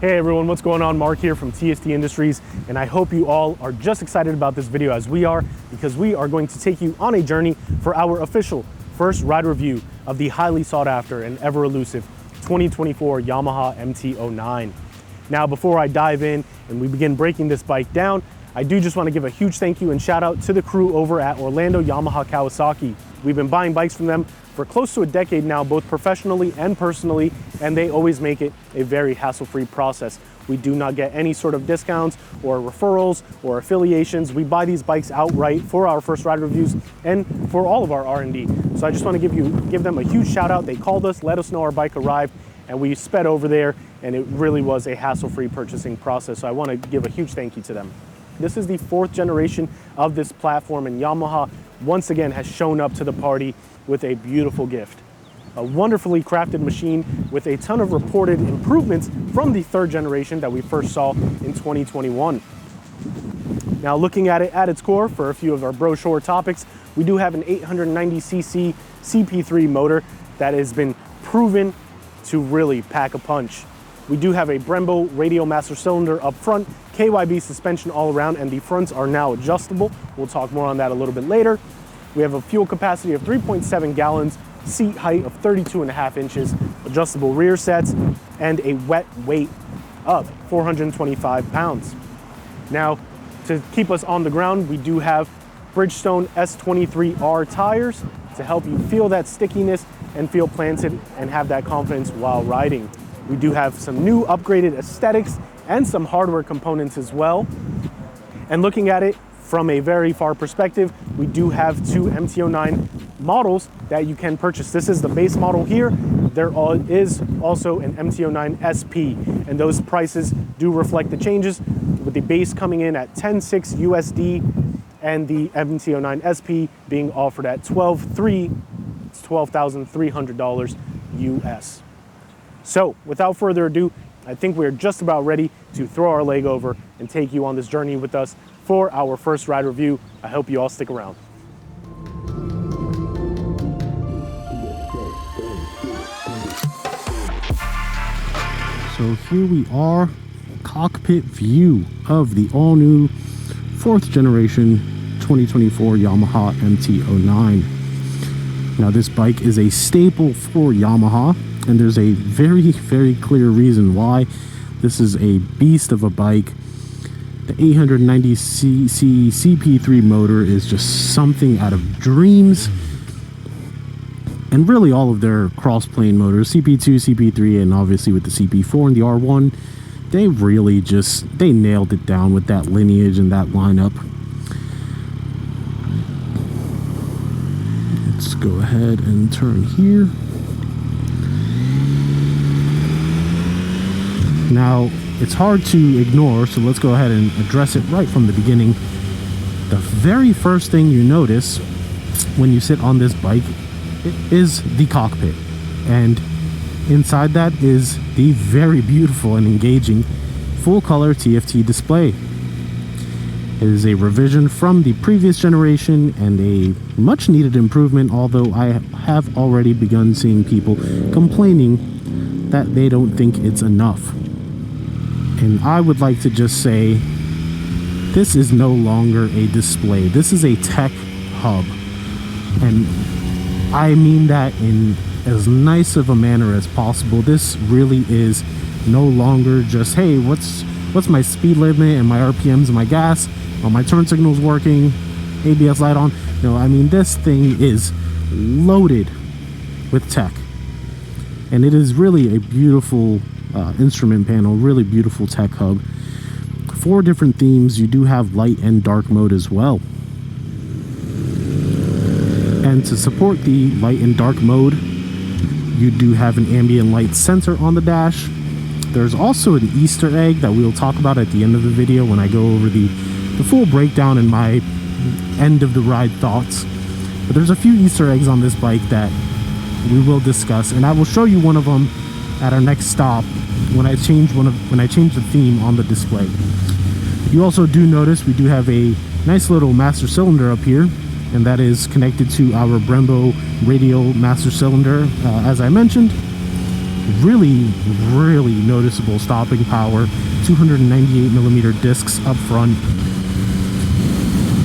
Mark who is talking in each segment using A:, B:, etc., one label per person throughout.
A: Hey everyone, what's going on? Mark here from TST Industries, and I hope you all are just excited about this video as we are, because we are going to take you on a journey for our official first ride review of the highly sought after and ever elusive 2024 Yamaha MT-09. Now, before I dive in and we begin breaking this bike down, I do just want to give a huge thank you and shout out to the crew over at Orlando Yamaha Kawasaki. We've been buying bikes from them for close to a decade now, both professionally and personally, and they always make it a very hassle-free process. We do not get any sort of discounts or referrals or affiliations. We buy these bikes outright for our first ride reviews and for all of our R&D. So I just want to give them a huge shout out. They called us, let us know our bike arrived, and we sped over there, and it really was a hassle-free purchasing process. So I want to give a huge thank you to them. This is the 4th generation of this platform, and Yamaha once again has shown up to the party with a beautiful gift. A wonderfully crafted machine with a ton of reported improvements from the 3rd generation that we first saw in 2021. Now, looking at it at its core, for a few of our brochure topics, we do have an 890cc CP3 motor that has been proven to really pack a punch. We do have a Brembo radial master cylinder up front, KYB suspension all around, and the fronts are now adjustable. We'll talk more on that a little bit later. We have a fuel capacity of 3.7 gallons, seat height of 32.5 inches, adjustable rear sets, and a wet weight of 425 pounds. Now, to keep us on the ground, we do have Bridgestone S23R tires to help you feel that stickiness and feel planted and have that confidence while riding. We do have some new upgraded aesthetics and some hardware components as well. And looking at it from a very far perspective, we do have 2 MT-09 models that you can purchase. This is the base model here. There is also an MT-09 SP, and those prices do reflect the changes, with the base coming in at $10,600 USD and the MT-09 SP being offered at $12,300 US. So without further ado, I think we're just about ready to throw our leg over and take you on this journey with us for our first ride review. I hope you all stick around.
B: So here we are, cockpit view of the all-new 4th generation 2024 Yamaha MT-09. Now, this bike is a staple for Yamaha, and there's a very, very clear reason why. This is a beast of a bike. The 890cc CP3 motor is just something out of dreams. And really all of their cross-plane motors, CP2, CP3, and obviously with the CP4 and the R1, they really they nailed it down with that lineage and that lineup. Let's go ahead and turn here. Now, it's hard to ignore, so let's go ahead and address it right from the beginning. The very first thing you notice when you sit on this bike is the cockpit, and inside that is the very beautiful and engaging full-color TFT display. It is a revision from the previous generation and a much-needed improvement, although I have already begun seeing people complaining that they don't think it's enough. And I would like to just say, this is no longer a display. This is a tech hub. And I mean that in as nice of a manner as possible. This really is no longer just, hey, what's my speed limit and my RPMs and my gas? Are my turn signals working? ABS light on? No, I mean, this thing is loaded with tech. And it is really a beautiful instrument panel, really beautiful tech hub. 4 different themes. You do have light and dark mode as well. And to support the light and dark mode, you do have an ambient light sensor on the dash. There's also an Easter egg that we'll talk about at the end of the video when I go over the full breakdown and my end of the ride thoughts. But there's a few Easter eggs on this bike that we will discuss, and I will show you one of them at our next stop when I change the theme on the display. You also do notice we do have a nice little master cylinder up here, and that is connected to our Brembo radial master cylinder, as I mentioned. really noticeable stopping power. 298 millimeter discs up front.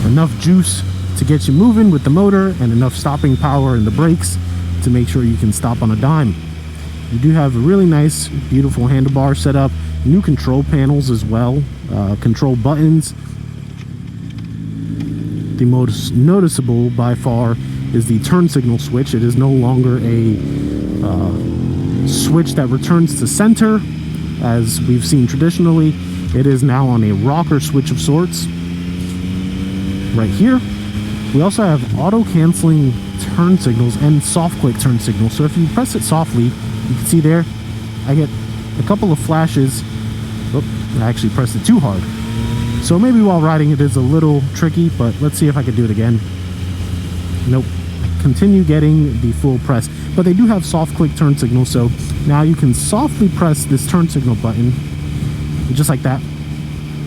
B: Enough juice to get you moving with the motor, and enough stopping power in the brakes to make sure you can stop on a dime. You do have a really nice, beautiful handlebar setup, new control panels as well, control buttons. The most noticeable by far is the turn signal switch. It is no longer a switch that returns to center as we've seen traditionally. It is now on a rocker switch of sorts right here. We also have auto canceling turn signals and soft click turn signals. So if you press it softly, you can see there I get a couple of flashes. Oh, I actually pressed it too hard. So maybe while riding it is a little tricky, but let's see if I can do it again. Nope. Continue getting the full press. But they do have soft click turn signals, so now you can softly press this turn signal button, just like that,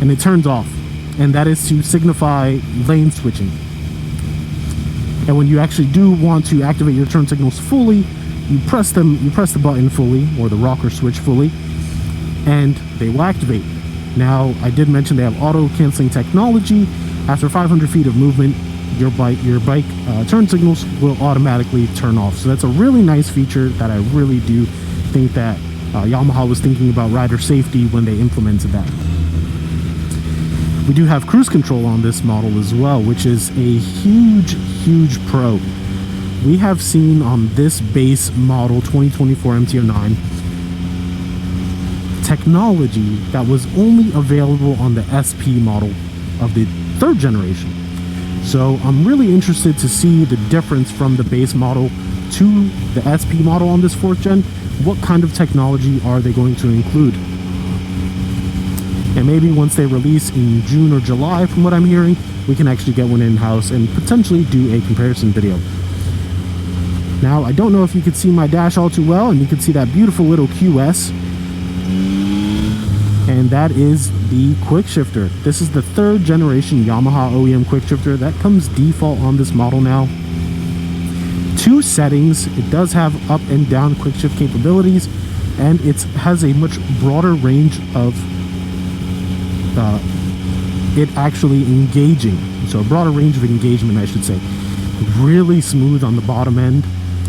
B: and it turns off. And that is to signify lane switching. And when you actually do want to activate your turn signals fully, you press the button fully, or the rocker switch fully, and they will activate. Now, I did mention they have auto canceling technology. After 500 feet of movement, your bike turn signals will automatically turn off. So that's a really nice feature that I really do think that Yamaha was thinking about rider safety when they implemented that. We do have cruise control on this model as well, which is a huge pro. We have seen on this base model 2024 MT-09 technology that was only available on the SP model of the 3rd generation. So I'm really interested to see the difference from the base model to the SP model on this 4th gen. What kind of technology are they going to include? And maybe once they release in June or July, from what I'm hearing, we can actually get one in-house and potentially do a comparison video. Now, I don't know if you could see my dash all too well, and you can see that beautiful little QS. And that is the quick shifter. This is the 3rd generation Yamaha OEM quick shifter that comes default on this model now. 2 settings. It does have up and down quick shift capabilities, and it has a much broader range of it actually engaging. So a broader range of engagement, I should say. Really smooth on the bottom end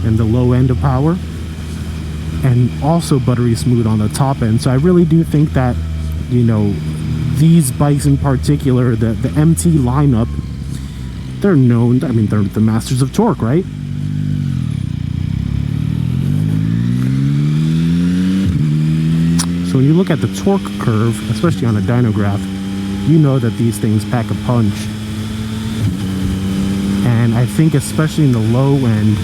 B: and the low end of power, and also buttery smooth on the top end. So I really do think that, you know, these bikes in particular, the MT lineup, they're known, I mean, they're the masters of torque, right? So when you look at the torque curve, especially on a dyno graph, you know that these things pack a punch. And I think especially in the low end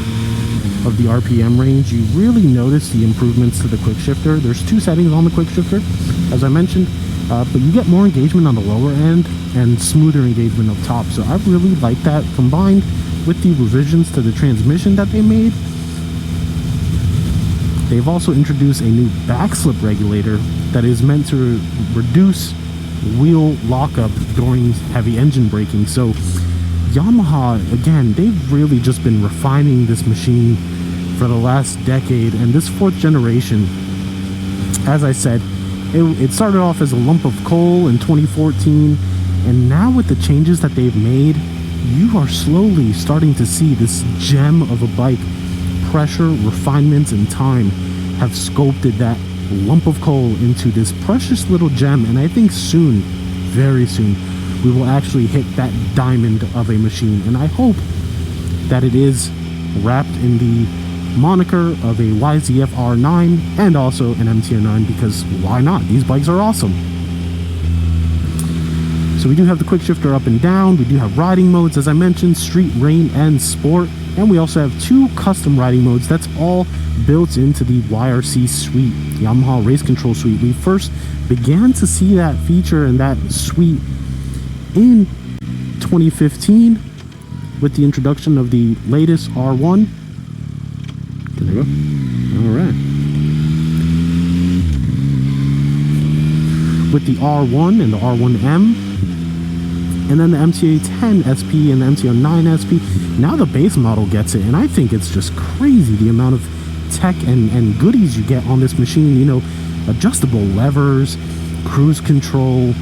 B: of the RPM range, you really notice the improvements to the quick shifter. There's 2 settings on the quick shifter, as I mentioned, but you get more engagement on the lower end and smoother engagement up top. So I really like that, combined with the revisions to the transmission that they made. They've also introduced a new backslip regulator that is meant to reduce wheel lockup during heavy engine braking. So Yamaha, again, they've really just been refining this machine for the last decade, and this 4th generation, as I said, it started off as a lump of coal in 2014, and now with the changes that they've made, you are slowly starting to see this gem of a bike. Pressure, refinements, and time have sculpted that lump of coal into this precious little gem, and I think soon, very soon, we will actually hit that diamond of a machine. And I hope that it is wrapped in the moniker of a YZF R9 and also an MT-09, because why not? These bikes are awesome. So we do have the quick shifter up and down. We do have riding modes, as I mentioned, street, rain, and sport. And we also have 2 custom riding modes. That's all built into the YRC suite, Yamaha Race Control Suite. We first began to see that feature and that suite in 2015 with the introduction of the latest R1. There we go. All right. With the R1 and the R1M, and then the MT-10 SP and the MT-09 SP. Now the base model gets it, and I think it's just crazy the amount of tech and goodies you get on this machine. You know, adjustable levers, cruise control,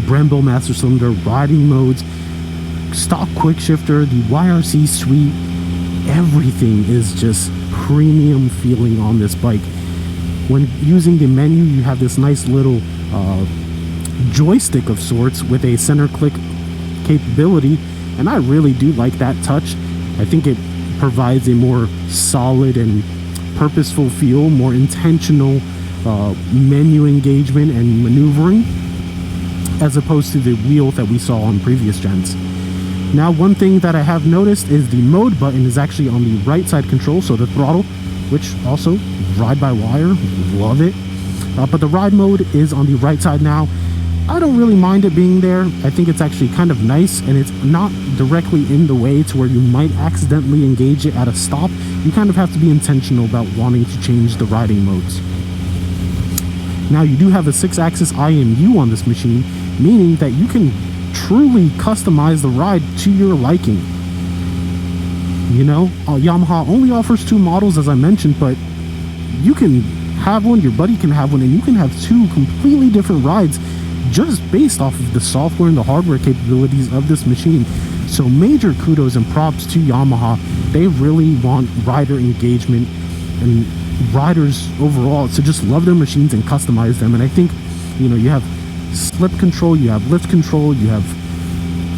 B: Brembo master cylinder, riding modes, stock quick shifter, the YRC suite. Everything is just premium feeling on this bike. When using the menu, you have this nice little joystick of sorts with a center click capability, and I really do like that touch. I think it provides a more solid and purposeful feel, more intentional menu engagement and maneuvering, as opposed to the wheel that we saw on previous gens. Now, one thing that I have noticed is the mode button is actually on the right side control, so the throttle, which also ride by wire, love it. But the ride mode is on the right side now. I don't really mind it being there. I think it's actually kind of nice, and it's not directly in the way to where you might accidentally engage it at a stop. You kind of have to be intentional about wanting to change the riding modes. Now, you do have a 6-axis IMU on this machine, meaning that you can truly customize the ride to your liking. You know, Yamaha only offers 2 models, as I mentioned, but you can have one, your buddy can have one, and you can have 2 completely different rides just based off of the software and the hardware capabilities of this machine. So major kudos and props to Yamaha. They really want rider engagement and riders overall to just love their machines and customize them. And I think, you know, you have slip control, you have lift control, you have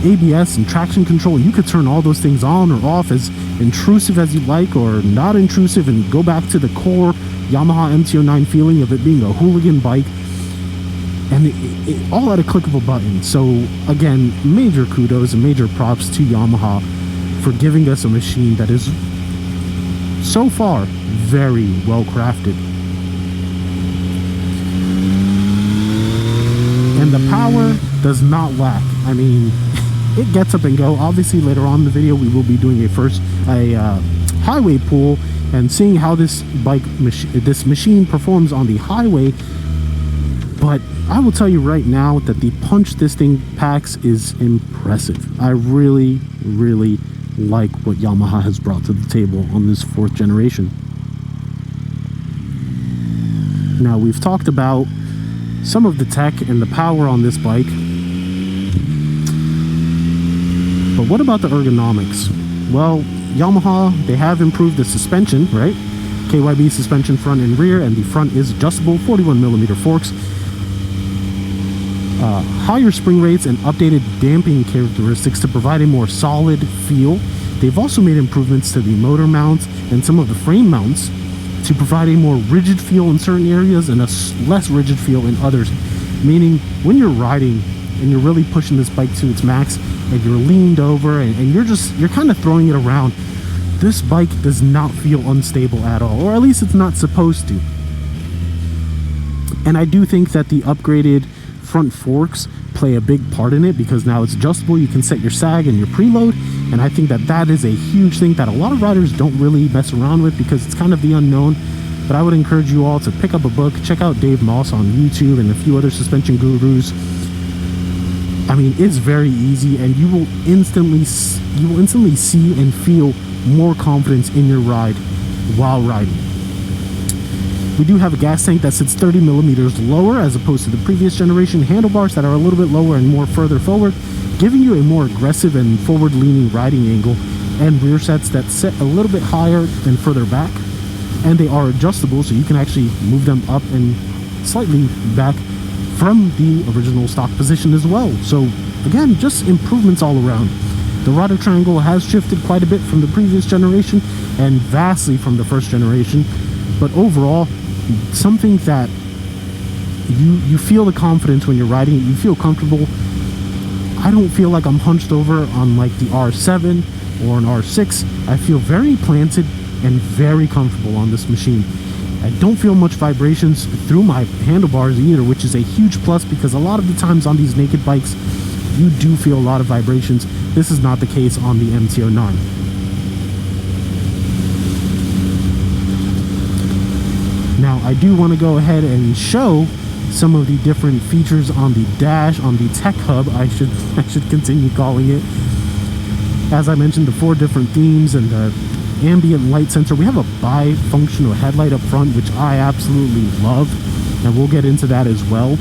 B: ABS and traction control, and you could turn all those things on or off as intrusive as you like, or not intrusive, and go back to the core Yamaha MT-09 feeling of it being a hooligan bike, and it all at a click of a button. So again, major kudos and major props to Yamaha for giving us a machine that is so far very well crafted. And the power does not lack. I mean, it gets up and go. Obviously, later on in the video, we will be doing a highway pull and seeing how this machine performs on the highway. But I will tell you right now that the punch this thing packs is impressive. I really, really like what Yamaha has brought to the table on this 4th generation. Now, we've talked about some of the tech and the power on this bike, but what about the ergonomics? Well, Yamaha, they have improved the suspension, right? KYB suspension front and rear, and the front is adjustable 41mm forks. Higher spring rates and updated damping characteristics to provide a more solid feel. They've also made improvements to the motor mounts and some of the frame mounts to provide a more rigid feel in certain areas and a less rigid feel in others. Meaning, when you're riding and you're really pushing this bike to its max, and you're leaned over and you're kind of throwing it around, this bike does not feel unstable at all, or at least it's not supposed to. And I do think that the upgraded front forks play a big part in it, because now it's adjustable. You can set your sag and your preload, and I think that that is a huge thing that a lot of riders don't really mess around with, because it's kind of the unknown. But I would encourage you all to pick up a book, check out Dave Moss on YouTube and a few other suspension gurus. I mean, it's very easy, and you will instantly see and feel more confidence in your ride while riding. We do have a gas tank that sits 30mm lower as opposed to the previous generation handlebars that are a little bit lower and more further forward, giving you a more aggressive and forward-leaning riding angle, and rear sets that set a little bit higher and further back, and they are adjustable, so you can actually move them up and slightly back from the original stock position as well. So again, just improvements all around. The rider triangle has shifted quite a bit from the previous generation and vastly from the first generation, but overall, something that you feel the confidence when you're riding it. You feel comfortable. I don't feel like I'm hunched over on like the R7 or an R6. I feel very planted and very comfortable on this machine. I don't feel much vibrations through my handlebars either, which is a huge plus, because a lot of the times on these naked bikes you do feel a lot of vibrations. This is not the case on the MT-09. Now, I do want to go ahead and show some of the different features on the dash, on the tech hub, I should continue calling it. As I mentioned, the 4 different themes and the ambient light sensor. We have a bifunctional headlight up front, which I absolutely love, and we'll get into that as well.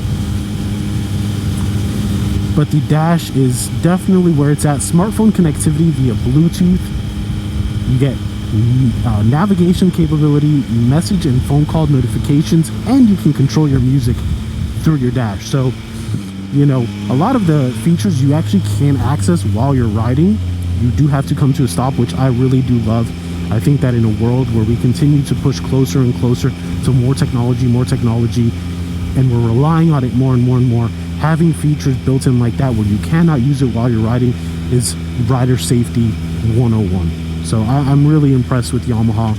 B: But the dash is definitely where it's at. Smartphone connectivity via Bluetooth. You get navigation capability, message and phone call notifications, and you can control your music through your dash. So, you know, a lot of the features you actually can access while you're riding. You do have to come to a stop, which I really do love. I think that in a world where we continue to push closer and closer to more technology, and we're relying on it more and more, having features built in like that where you cannot use it while you're riding is rider safety 101. So I'm really impressed with Yamaha.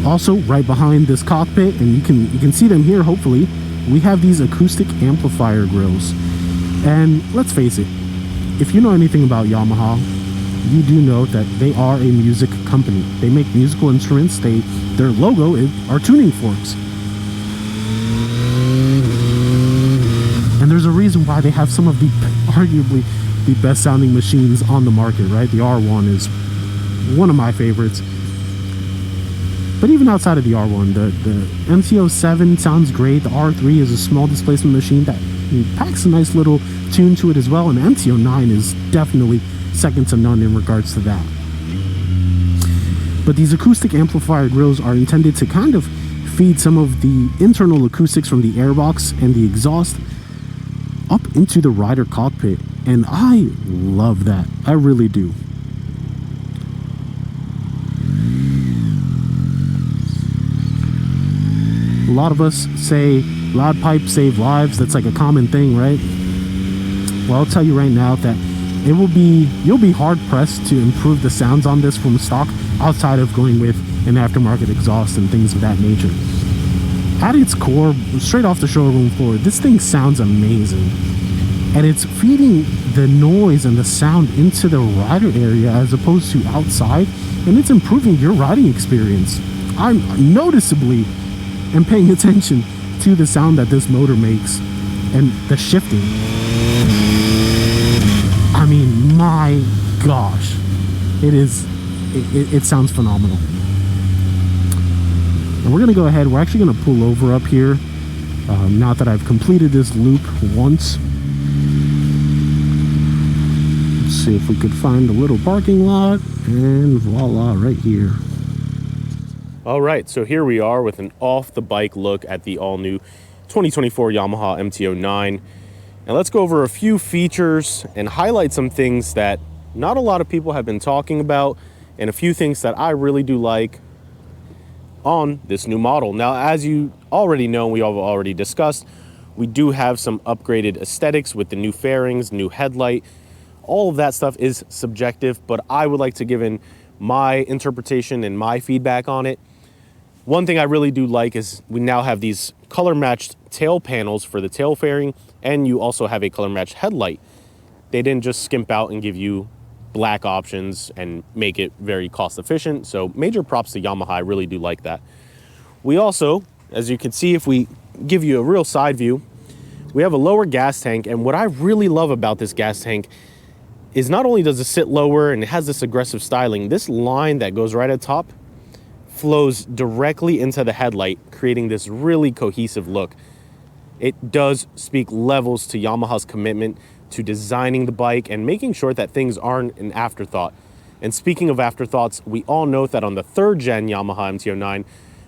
B: Also, right behind this cockpit, and you can see them here, hopefully, we have these acoustic amplifier grills. And let's face it, if you know anything about Yamaha, you do know that they are a music company. They make musical instruments. Their logo are tuning forks. And there's a reason why they have some of the arguably the best sounding machines on the market, right? The R1 is one of my favorites. But even outside of the R1, the MT-07 sounds great. The R3 is a small displacement machine that packs a nice little tune to it as well. And the MT-09 is definitely second to none in regards to that. But these acoustic amplifier grills are intended to kind of feed some of the internal acoustics from the airbox and the exhaust up into the rider cockpit, and I love that. I really do. A lot of us say loud pipes save lives. That's like a common thing, right? Well, I'll tell you right now that you'll be hard pressed to improve the sounds on this from stock outside of going with an aftermarket exhaust and things of that nature. At its core, straight off the showroom floor, this thing sounds amazing. And it's feeding the noise and the sound into the rider area as opposed to outside, and it's improving your riding experience. I'm noticeably and paying attention to the sound that this motor makes and the shifting. I mean, my gosh, it sounds phenomenal. And we're gonna go ahead, we're actually gonna pull over up here, now that I've completed this loop once. Let's see if we could find a little parking lot, and voila, right here.
A: All right, so here we are with an off-the-bike look at the all-new 2024 Yamaha MT-09. And let's go over a few features and highlight some things that not a lot of people have been talking about, and a few things that I really do like on this new model. Now, as you already know, we have already discussed, we do have some upgraded aesthetics with the new fairings, new headlight. All of that stuff is subjective, but I would like to give in my interpretation and my feedback on it. One thing I really do like is we now have these color-matched tail panels for the tail fairing, and you also have a color-matched headlight. They didn't just skimp out and give you black options and make it very cost-efficient, so major props to Yamaha. I really do like that. We also, as you can see, if we give you a real side view, we have a lower gas tank, and what I really love about this gas tank is not only does it sit lower and it has this aggressive styling, this line that goes right at top flows directly into the headlight, creating this really cohesive look. It does speak levels to Yamaha's commitment to designing the bike and making sure that things aren't an afterthought. And speaking of afterthoughts, we all know that on the 3rd gen Yamaha MT-09,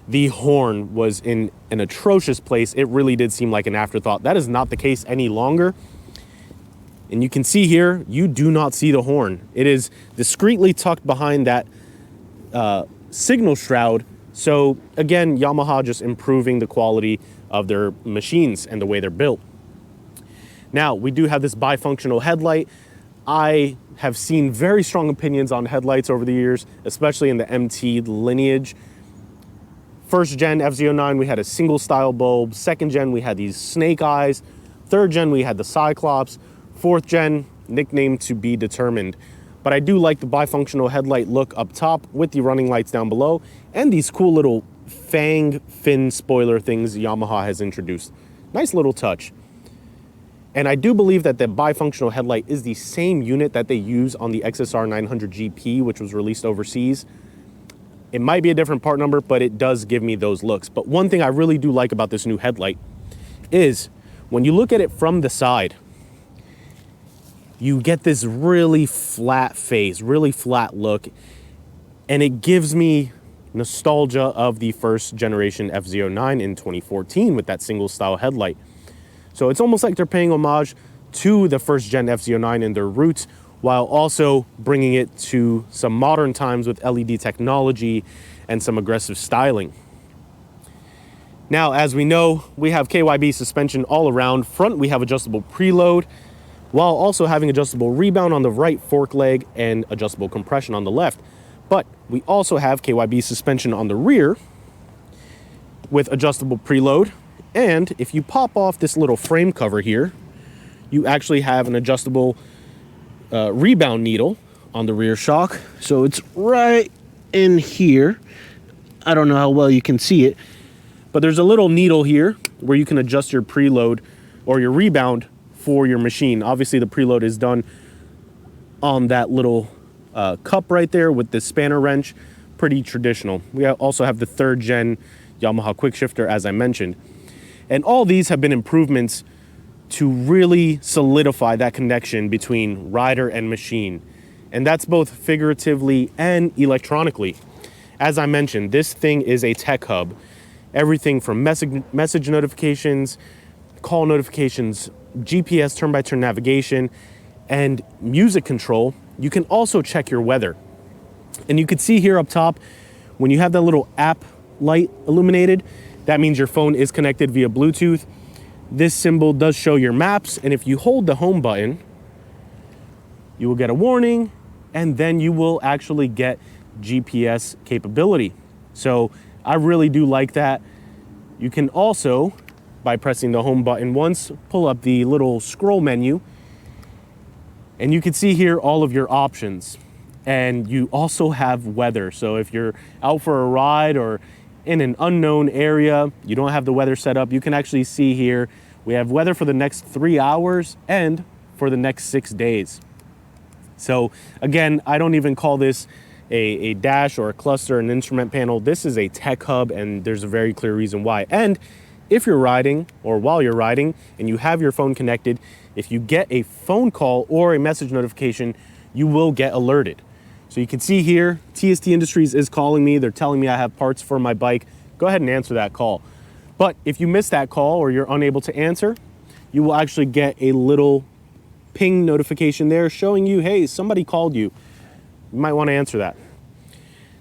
A: the horn was in an atrocious place. It really did seem like an afterthought. That is not the case any longer. And you can see here, you do not see the horn. It is discreetly tucked behind that signal shroud. So again, Yamaha just improving the quality of their machines and the way they're built. Now, we do have this bifunctional headlight. I have seen very strong opinions on headlights over the years, especially in the MT lineage. 1st gen FZ09, we had a single style bulb. 2nd gen, we had these snake eyes. 3rd gen, we had the Cyclops. 4th gen, nickname to be determined. But I do like the bifunctional headlight look up top with the running lights down below and these cool little fang fin spoiler things Yamaha has introduced. Nice little touch. And I do believe that the bifunctional headlight is the same unit that they use on the XSR 900 GP, which was released overseas. It might be a different part number, but it does give me those looks. But one thing I really do like about this new headlight is when you look at it from the side, you get this really flat face, really flat look, and it gives me nostalgia of the first generation F-09 in 2014 with that single style headlight. So it's almost like they're paying homage to the first gen F-09 in their roots, while also bringing it to some modern times with LED technology and some aggressive styling. Now, as we know, we have KYB suspension all around. Front, we have adjustable preload, while also having adjustable rebound on the right fork leg and adjustable compression on the left. But we also have KYB suspension on the rear with adjustable preload. And if you pop off this little frame cover here, you actually have an adjustable rebound needle on the rear shock. So it's right in here. I don't know how well you can see it, but there's a little needle here where you can adjust your preload or your rebound for your machine. Obviously the preload is done on that little cup right there with the spanner wrench. Pretty traditional. We also have the 3rd gen Yamaha quick shifter, as I mentioned. And all these have been improvements to really solidify that connection between rider and machine. And that's both figuratively and electronically. As I mentioned, this thing is a tech hub. Everything from message notifications, call notifications, GPS turn-by-turn navigation, and music control. You can also check your weather. And you can see here up top, when you have that little app light illuminated, that means your phone is connected via Bluetooth. This symbol does show your maps, and if you hold the home button, you will get a warning, and then you will actually get GPS capability. So I really do like that. You can also, by pressing the home button once, pull up the little scroll menu, and you can see here all of your options. And you also have weather. So if you're out for a ride or in an unknown area, you don't have the weather set up, you can actually see here, we have weather for the next 3 hours and for the next 6 days. So again, I don't even call this a dash or a cluster, an instrument panel. This is a tech hub, and there's a very clear reason why. And if you're riding or while you're riding and you have your phone connected, if you get a phone call or a message notification, you will get alerted. So you can see here, TST Industries is calling me. They're telling me I have parts for my bike. Go ahead and answer that call. But if you miss that call or you're unable to answer, you will actually get a little ping notification there showing you, hey, somebody called you. You might want to answer that.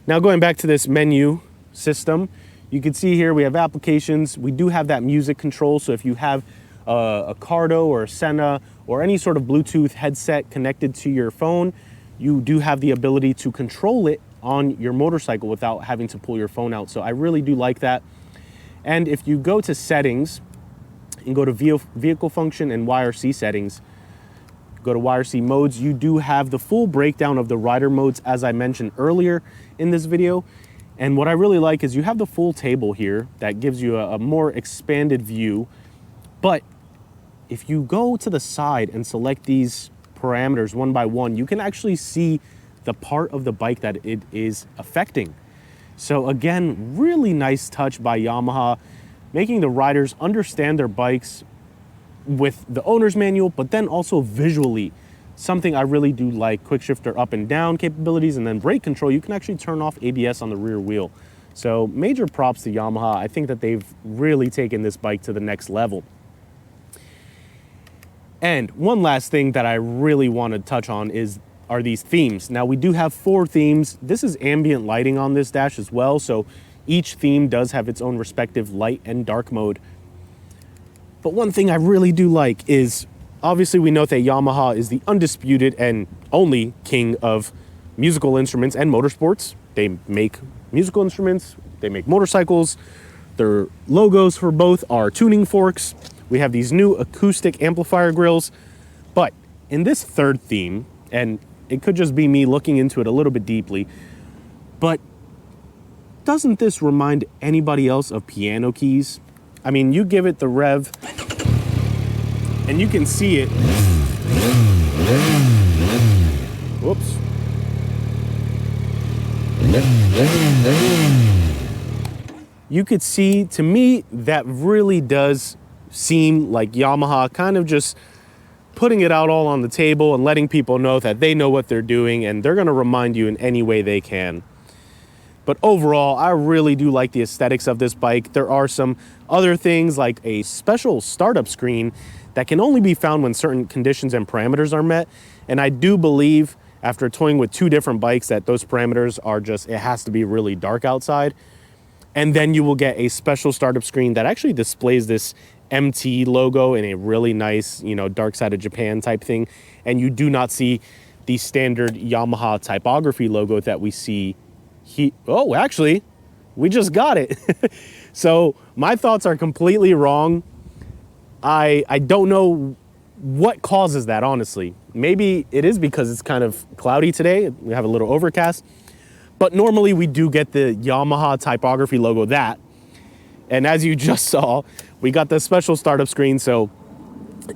A: Now going back to this menu system, you can see here we have applications. We do have that music control. So if you have a Cardo or a Senna or any sort of Bluetooth headset connected to your phone, you do have the ability to control it on your motorcycle without having to pull your phone out. So I really do like that. And if you go to settings and go to vehicle function and YRC settings, go to YRC modes, you do have the full breakdown of the rider modes, as I mentioned earlier in this video. And what I really like is you have the full table here that gives you a more expanded view. But if you go to the side and select these parameters one by one, you can actually see the part of the bike that it is affecting. So again, really nice touch by Yamaha, making the riders understand their bikes with the owner's manual, but then also visually. Something I really do like, quick shifter up and down capabilities, and then brake control. You can actually turn off ABS on the rear wheel. So major props to Yamaha. I think that they've really taken this bike to the next level. And one last thing that I really want to touch on are these themes. Now we do have 4 themes. This is ambient lighting on this dash as well. So each theme does have its own respective light and dark mode. But one thing I really do like is, obviously we know that Yamaha is the undisputed and only king of musical instruments and motorsports. They make musical instruments, they make motorcycles. Their logos for both are tuning forks. We have these new acoustic amplifier grills. But in this 3rd theme, and it could just be me looking into it a little bit deeply, but doesn't this remind anybody else of piano keys? I mean, you give it the rev, and you can see it. Whoops. You could see, to me, that really does seem like Yamaha kind of just putting it out all on the table and letting people know that they know what they're doing and they're going to remind you in any way they can. But overall, I really do like the aesthetics of this bike. There are some other things like a special startup screen that can only be found when certain conditions and parameters are met. And I do believe, after toying with 2 different bikes, that those parameters are just, it has to be really dark outside. And then you will get a special startup screen that actually displays this MT logo in a really nice, you know, dark side of Japan type thing. And you do not see the standard Yamaha typography logo that we see. Oh, actually, we just got it. So my thoughts are completely wrong. I don't know what causes that, honestly. Maybe it is because it's kind of cloudy today. We have a little overcast. But normally we do get the Yamaha typography logo that. And as you just saw, we got the special startup screen. So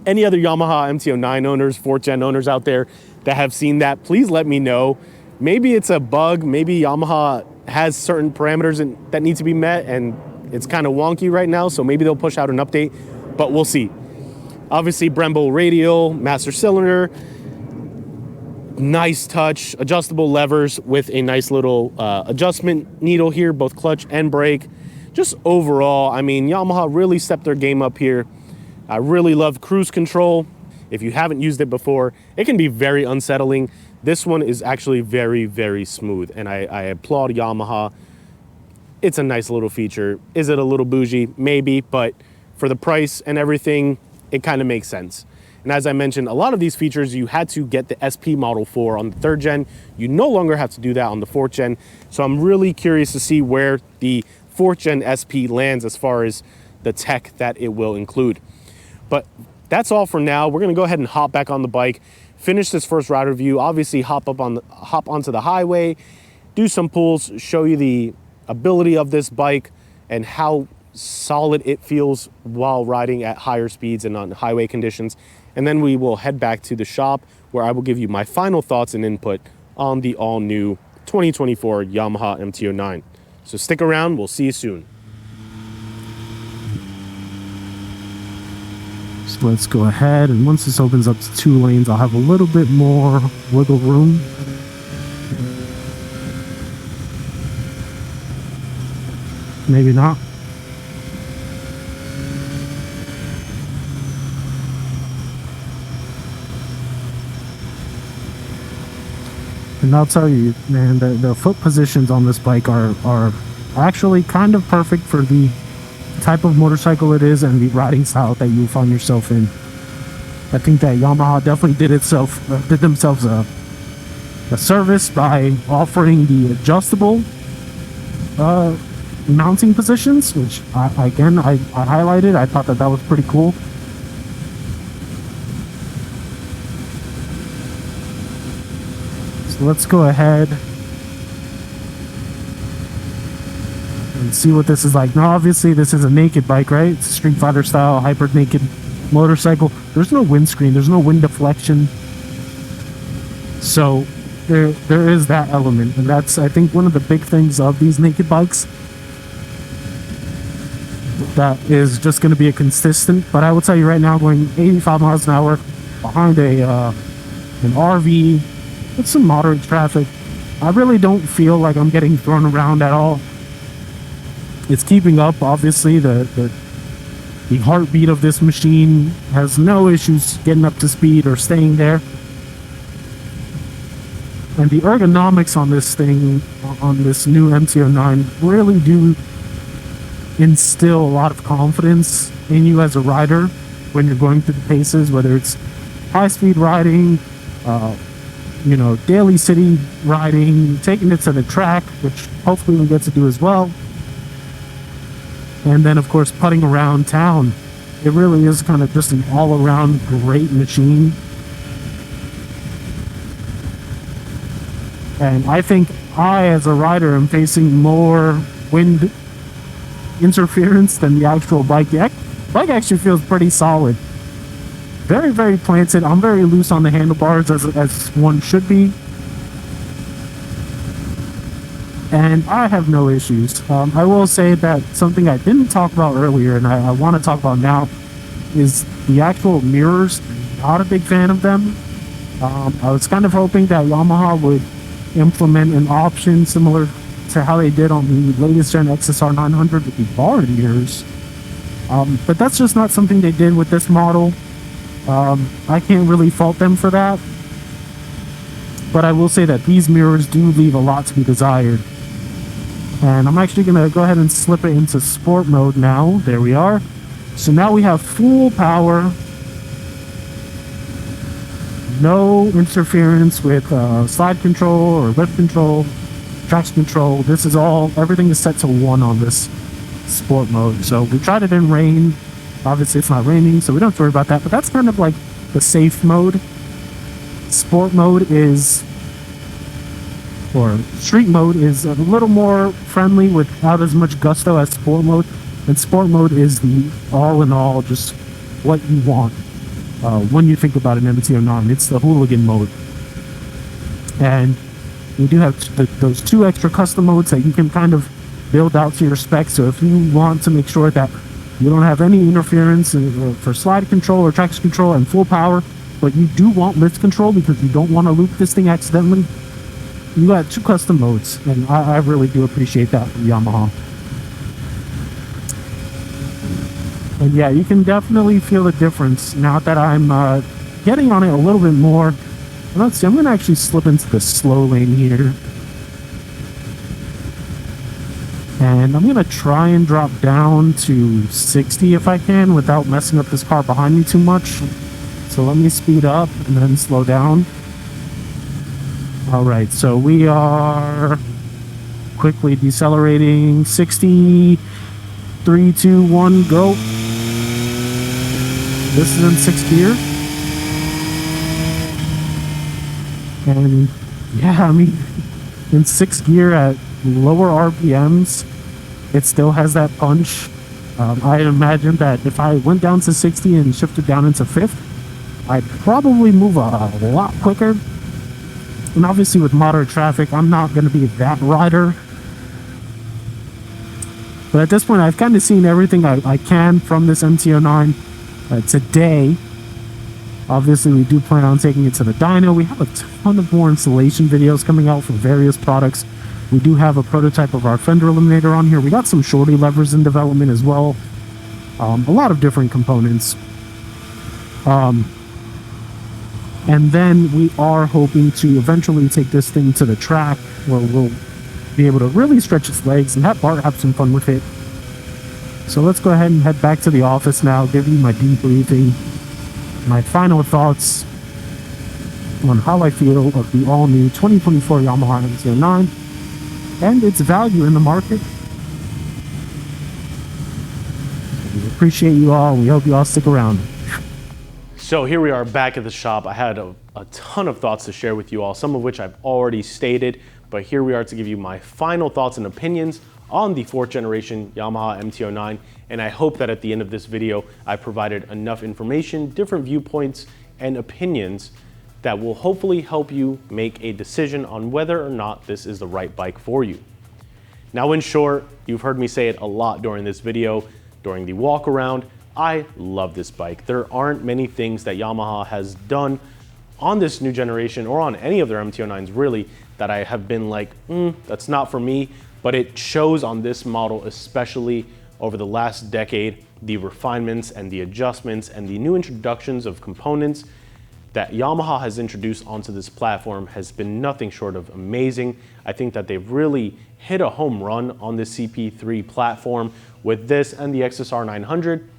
A: any other Yamaha MT-09 owners, 4th gen owners out there that have seen that, please let me know. Maybe it's a bug. Maybe Yamaha has certain parameters that need to be met and it's kind of wonky right now. So maybe they'll push out an update, but we'll see. Obviously, Brembo radial, master cylinder, nice touch, adjustable levers with a nice little adjustment needle here, both clutch and brake. Just overall, I mean, Yamaha really stepped their game up here. I really love cruise control. If you haven't used it before, it can be very unsettling. This one is actually very, very smooth, and I applaud Yamaha. It's a nice little feature. Is it a little bougie? Maybe, but for the price and everything, it kind of makes sense. And as I mentioned, a lot of these features you had to get the SP model for on the 3rd gen. You no longer have to do that on the 4th gen. So I'm really curious to see where the 4th gen SP lands as far as the tech that it will include. But that's all for now. We're gonna go ahead and hop back on the bike, finish this first ride review, obviously hop onto the highway, do some pulls, show you the ability of this bike and how solid it feels while riding at higher speeds and on highway conditions. And then we will head back to the shop where I will give you my final thoughts and input on the all-new 2024 Yamaha MT-09. So stick around, we'll see you soon.
B: So let's go ahead, and once this opens up to 2 lanes, I'll have a little bit more wiggle room. Maybe not. And I'll tell you, man, the foot positions on this bike are actually kind of perfect for the type of motorcycle it is and the riding style that you find yourself in. I think that Yamaha definitely did themselves a service by offering the adjustable mounting positions, which I highlighted. I thought that was pretty cool. So let's go ahead and see what this is like. Now, obviously, this is a naked bike, right? It's a Street Fighter style, hyper naked motorcycle. There's no windscreen, there's no wind deflection. So there is that element, and that's, I think, one of the big things of these naked bikes that is just going to be a consistent. But I will tell you right now, going 85 miles an hour behind an RV with some moderate traffic, I really don't feel like I'm getting thrown around at all. It's keeping up. Obviously, the heartbeat of this machine has no issues getting up to speed or staying there. And the ergonomics on this thing, on this new MT-09, really do instill a lot of confidence in you as a rider when you're going through the paces, whether it's high-speed riding, daily city riding, taking it to the track, which hopefully we'll get to do as well. And then, of course, putting around town. It really is kind of just an all-around great machine. And I think I, as a rider, am facing more wind interference than the actual bike. The bike actually feels pretty solid very, very planted. I'm very loose on the handlebars, as one should be. And I have no issues. I will say that something I didn't talk about earlier, and I want to talk about now, is the actual mirrors. Not a big fan of them. I was kind of hoping that Yamaha would implement an option similar to how they did on the latest gen XSR 900 with the bar mirrors. But that's just not something they did with this model. I can't really fault them for that. But I will say that these mirrors do leave a lot to be desired. And I'm actually going to go ahead and slip it into sport mode now. There we are. So now we have full power. No interference with slide control or lift control, traction control. This is all, everything is set to 1 on this sport mode. So we tried it in rain. Obviously it's not raining, so we don't have to worry about that. But that's kind of like the safe mode. Sport mode is, or street mode is a little more friendly without as much gusto as sport mode. And sport mode is the all in all, just what you want. When you think about an MT-09, it's the hooligan mode. And we do have those 2 extra custom modes that you can kind of build out to your specs. So if you want to make sure that you don't have any interference for slide control or traction control and full power, but you do want lift control because you don't want to loop this thing accidentally, you got 2 custom modes, and I really do appreciate that from Yamaha. And yeah, you can definitely feel the difference now that I'm getting on it a little bit more. Let's see, I'm going to actually slip into the slow lane here. And I'm going to try and drop down to 60 if I can without messing up this car behind me too much. So let me speed up and then slow down. Alright, so we are quickly decelerating. 60, 3, 2, 1, go. This is in 6th gear. And yeah, I mean, in 6th gear at lower RPMs, it still has that punch. I imagine that if I went down to 60 and shifted down into 5th, I'd probably move a lot quicker. And obviously with moderate traffic, I'm not going to be that rider. But at this point, I've kind of seen everything I can from this MT-09 today. Obviously, we do plan on taking it to the dyno. We have a ton of more installation videos coming out for various products. We do have a prototype of our fender eliminator on here. We got some shorty levers in development as well. A lot of different components. And then we are hoping to eventually take this thing to the track where we'll be able to really stretch its legs and have Bart have some fun with it. So let's go ahead and head back to the office now, give you my debriefing, my final thoughts on how I feel of the all-new 2024 Yamaha MT-09 and its value in the market. We appreciate you all. We hope you all stick around.
A: So here we are back at the shop. I had a ton of thoughts to share with you all, some of which I've already stated, but here we are to give you my final thoughts and opinions on the 4th generation Yamaha MT-09, and I hope that at the end of this video I provided enough information, different viewpoints, and opinions that will hopefully help you make a decision on whether or not this is the right bike for you. Now in short, you've heard me say it a lot during this video, during the walk around, I love this bike. There aren't many things that Yamaha has done on this new generation or on any of their MT-09s really that I have been like, that's not for me, but it shows on this model, especially over the last decade, the refinements and the adjustments and the new introductions of components that Yamaha has introduced onto this platform has been nothing short of amazing. I think that they've really hit a home run on the CP3 platform with this and the XSR 900.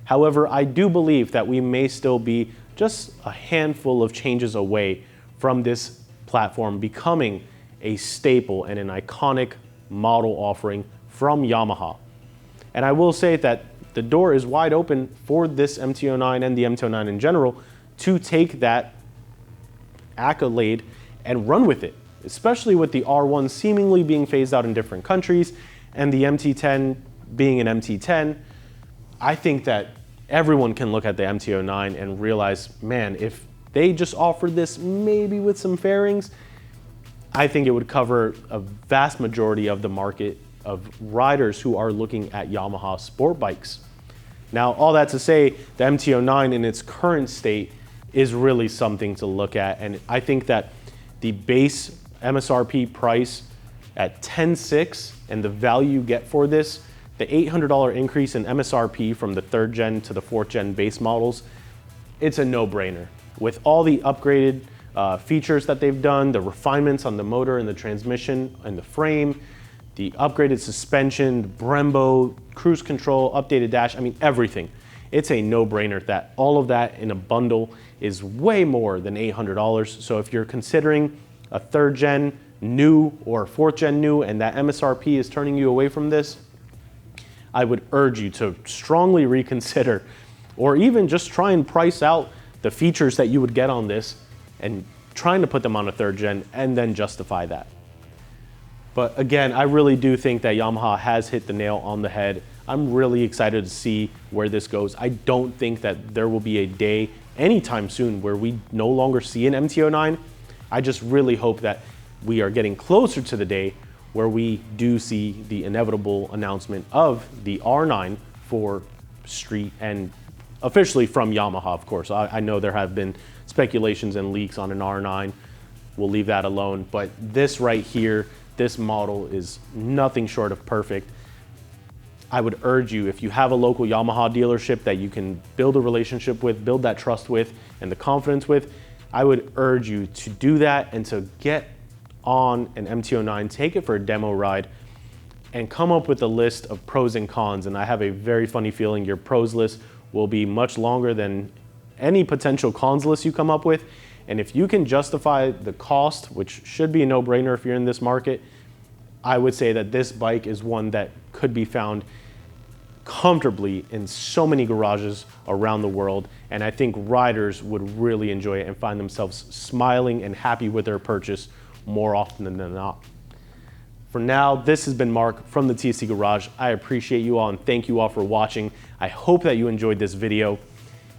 A: However, I do believe that we may still be just a handful of changes away from this platform becoming a staple and an iconic model offering from Yamaha. And I will say that the door is wide open for this MT-09 and the MT-09 in general to take that accolade and run with it, especially with the R1 seemingly being phased out in different countries and the MT-10 being an MT-10. I think that everyone can look at the MT-09 and realize, man, if they just offered this maybe with some fairings, I think it would cover a vast majority of the market of riders who are looking at Yamaha sport bikes. Now, all that to say, the MT-09 in its current state is really something to look at. And I think that the base MSRP price at $10,600 and the value you get for this, the $800 increase in MSRP from the 3rd gen to the 4th gen base models, it's a no-brainer. With all the upgraded features that they've done, the refinements on the motor and the transmission and the frame, the upgraded suspension, the Brembo, cruise control, updated dash, I mean, everything. It's a no-brainer that all of that in a bundle is way more than $800. So if you're considering a 3rd gen new or 4th gen new and that MSRP is turning you away from this, I would urge you to strongly reconsider, or even just try and price out the features that you would get on this and trying to put them on a 3rd gen and then justify that. But again, I really do think that Yamaha has hit the nail on the head. I'm really excited to see where this goes. I don't think that there will be a day anytime soon where we no longer see an MT-09. I just really hope that we are getting closer to the day where we do see the inevitable announcement of the R9 for street, and officially from Yamaha, of course. I know there have been speculations and leaks on an R9. We'll leave that alone. But this right here, this model is nothing short of perfect. I would urge you, if you have a local Yamaha dealership that you can build a relationship with, build that trust with, and the confidence with, I would urge you to do that and to get on an MT-09, take it for a demo ride, and come up with a list of pros and cons. And I have a very funny feeling your pros list will be much longer than any potential cons list you come up with. And if you can justify the cost, which should be a no-brainer if you're in this market, I would say that this bike is one that could be found comfortably in so many garages around the world. And I think riders would really enjoy it and find themselves smiling and happy with their purchase more often than not. For now, this has been Mark from the TST Garage. I appreciate you all and thank you all for watching. I hope that you enjoyed this video.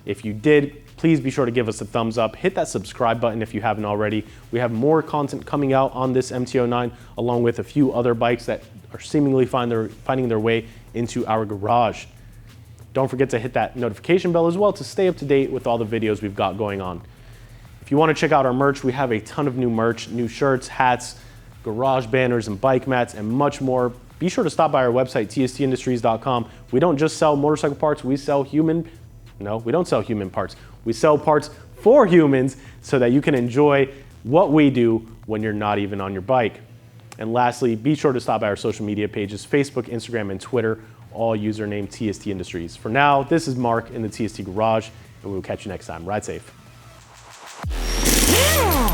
A: If you did, please be sure to give us a thumbs up. Hit that subscribe button if you haven't already. We have more content coming out on this MT-09, along with a few other bikes that are seemingly finding their way into our garage. Don't forget to hit that notification bell as well to stay up to date with all the videos we've got going on. If you want to check out our merch, we have a ton of new merch, new shirts, hats, garage banners, and bike mats, and much more. Be sure to stop by our website, tstindustries.com. We don't just sell motorcycle parts, we sell we don't sell human parts. We sell parts for humans so that you can enjoy what we do when you're not even on your bike. And lastly, be sure to stop by our social media pages, Facebook, Instagram, and Twitter, all username TST Industries. For now, this is Mark in the TST Garage, and we will catch you next time. Ride safe.
C: Yeah!